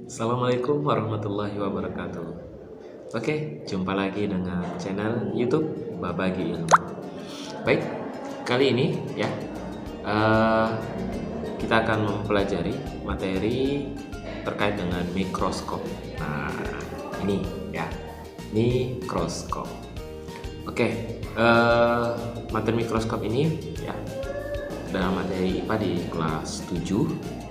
Assalamualaikum warahmatullahi wabarakatuh. Oke, jumpa lagi dengan channel YouTube Babagi Ilmu. Baik, kali ini ya eh, kita akan mempelajari materi terkait dengan mikroskop. Nah, ini ya, mikroskop. Oke, materi mikroskop ini ya dalam materi IPA di kelas 7.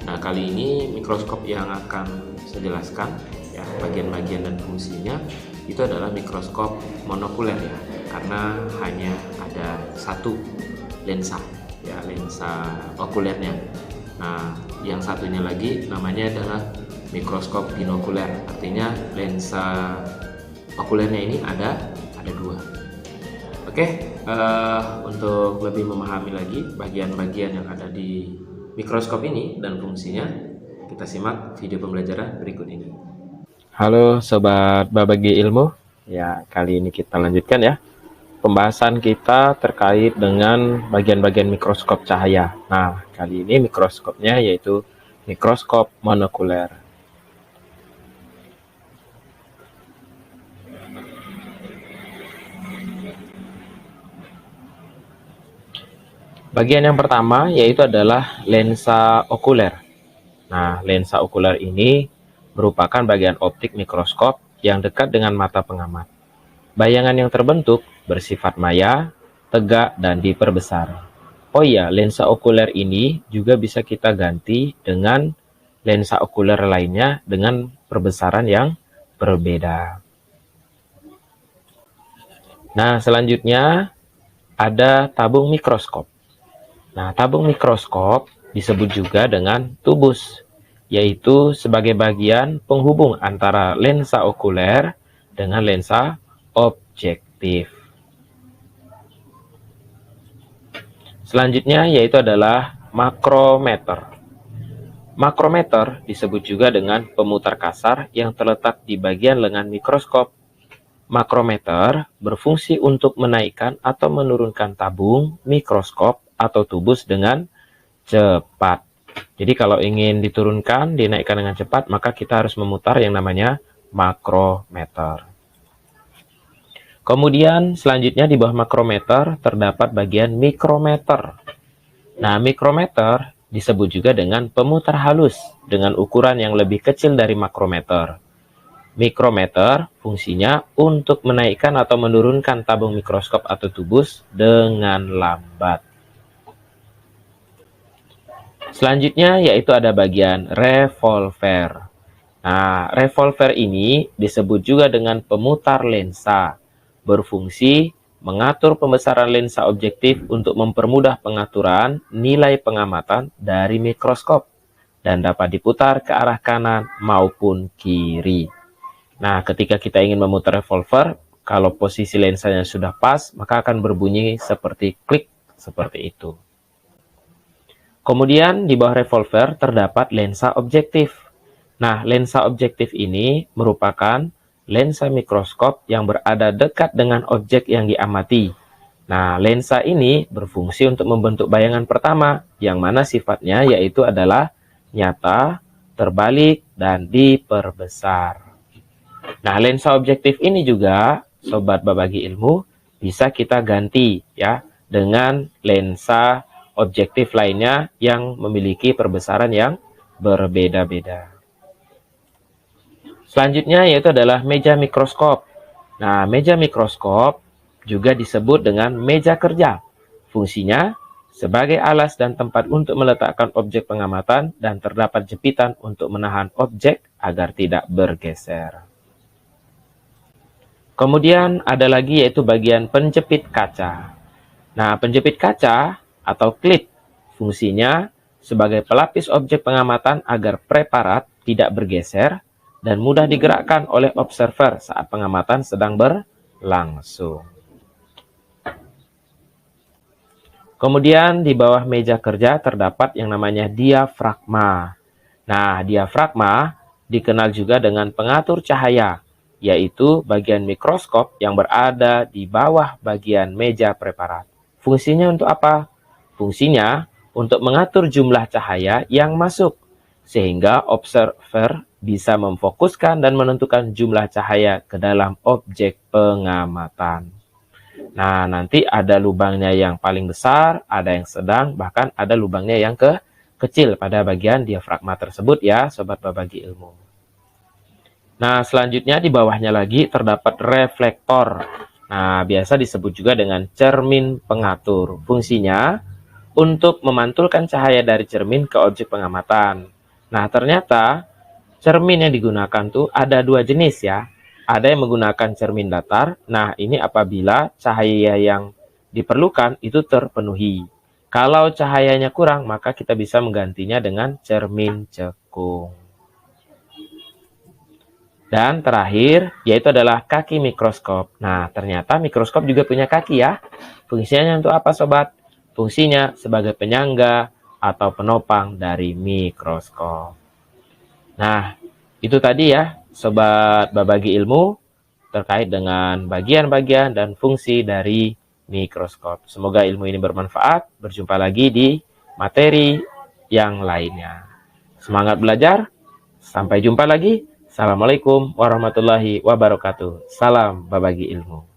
Nah, kali ini mikroskop yang akan saya jelaskan ya, bagian-bagian dan fungsinya itu adalah mikroskop monokuler ya, karena hanya ada satu lensa ya, lensa okulernya. Nah, yang satunya lagi namanya adalah mikroskop binokuler, artinya lensa okulernya ini ada dua. Oke, untuk lebih memahami lagi bagian-bagian yang ada di mikroskop ini dan fungsinya, kita simak video pembelajaran berikut ini. Halo Sobat Babagi Ilmu, ya kali ini kita lanjutkan ya pembahasan kita terkait dengan bagian-bagian mikroskop cahaya. Nah, kali ini mikroskopnya yaitu mikroskop monokuler. Bagian yang pertama yaitu adalah lensa okuler. Nah, lensa okuler ini merupakan bagian optik mikroskop yang dekat dengan mata pengamat. Bayangan yang terbentuk bersifat maya, tegak, dan diperbesar. Oh iya, lensa okuler ini juga bisa kita ganti dengan lensa okuler lainnya dengan perbesaran yang berbeda. Nah, selanjutnya ada tabung mikroskop. Nah, tabung mikroskop disebut juga dengan tubus, yaitu sebagai bagian penghubung antara lensa okuler dengan lensa objektif. Selanjutnya yaitu adalah makrometer. Makrometer disebut juga dengan pemutar kasar yang terletak di bagian lengan mikroskop. Makrometer berfungsi untuk menaikkan atau menurunkan tabung mikroskop atau tubus dengan cepat. Jadi kalau ingin diturunkan, dinaikkan dengan cepat, maka kita harus memutar yang namanya makrometer. Kemudian selanjutnya di bawah makrometer terdapat bagian mikrometer. Nah, mikrometer disebut juga dengan pemutar halus dengan ukuran yang lebih kecil dari makrometer. Mikrometer fungsinya untuk menaikkan atau menurunkan tabung mikroskop atau tubus dengan lambat. Selanjutnya yaitu ada bagian revolver. Nah, revolver ini disebut juga dengan pemutar lensa. Berfungsi mengatur pembesaran lensa objektif untuk mempermudah pengaturan nilai pengamatan dari mikroskop dan dapat diputar ke arah kanan maupun kiri. Nah, ketika kita ingin memutar revolver, kalau posisi lensanya sudah pas, maka akan berbunyi seperti klik, seperti itu. Kemudian di bawah revolver terdapat lensa objektif. Nah, lensa objektif ini merupakan lensa mikroskop yang berada dekat dengan objek yang diamati. Nah, lensa ini berfungsi untuk membentuk bayangan pertama, yang mana sifatnya yaitu adalah nyata, terbalik, dan diperbesar. Nah, lensa objektif ini juga, Sobat Babagi Ilmu, bisa kita ganti ya dengan lensa objektif lainnya yang memiliki perbesaran yang berbeda-beda. Selanjutnya yaitu adalah meja mikroskop. Nah, meja mikroskop juga disebut dengan meja kerja. Fungsinya sebagai alas dan tempat untuk meletakkan objek pengamatan dan terdapat jepitan untuk menahan objek agar tidak bergeser. Kemudian ada lagi yaitu bagian penjepit kaca. Nah, penjepit kaca atau klip fungsinya sebagai pelapis objek pengamatan agar preparat tidak bergeser dan mudah digerakkan oleh observer saat pengamatan sedang berlangsung. Kemudian di bawah meja kerja terdapat yang namanya diafragma. Nah, diafragma dikenal juga dengan pengatur cahaya, yaitu bagian mikroskop yang berada di bawah bagian meja preparat. Fungsinya untuk apa? Fungsinya untuk mengatur jumlah cahaya yang masuk, sehingga observer bisa memfokuskan dan menentukan jumlah cahaya ke dalam objek pengamatan. Nah, nanti ada lubangnya yang paling besar, ada yang sedang, bahkan ada lubangnya yang kecil pada bagian diafragma tersebut ya, Sobat Berbagi Ilmu. Nah, selanjutnya di bawahnya lagi terdapat reflektor. Nah, biasa disebut juga dengan cermin pengatur. Fungsinya untuk memantulkan cahaya dari cermin ke objek pengamatan. Nah, ternyata cermin yang digunakan tuh ada dua jenis ya. Ada yang menggunakan cermin datar. Nah, ini apabila cahaya yang diperlukan itu terpenuhi. Kalau cahayanya kurang, maka kita bisa menggantinya dengan cermin cekung. Dan terakhir, yaitu adalah kaki mikroskop. Nah, ternyata mikroskop juga punya kaki ya. Fungsinya untuk apa, Sobat? Fungsinya sebagai penyangga atau penopang dari mikroskop. Nah, itu tadi ya, Sobat Berbagi Ilmu, terkait dengan bagian-bagian dan fungsi dari mikroskop. Semoga ilmu ini bermanfaat. Berjumpa lagi di materi yang lainnya. Semangat belajar. Sampai jumpa lagi. Assalamualaikum warahmatullahi wabarakatuh. Salam berbagi ilmu.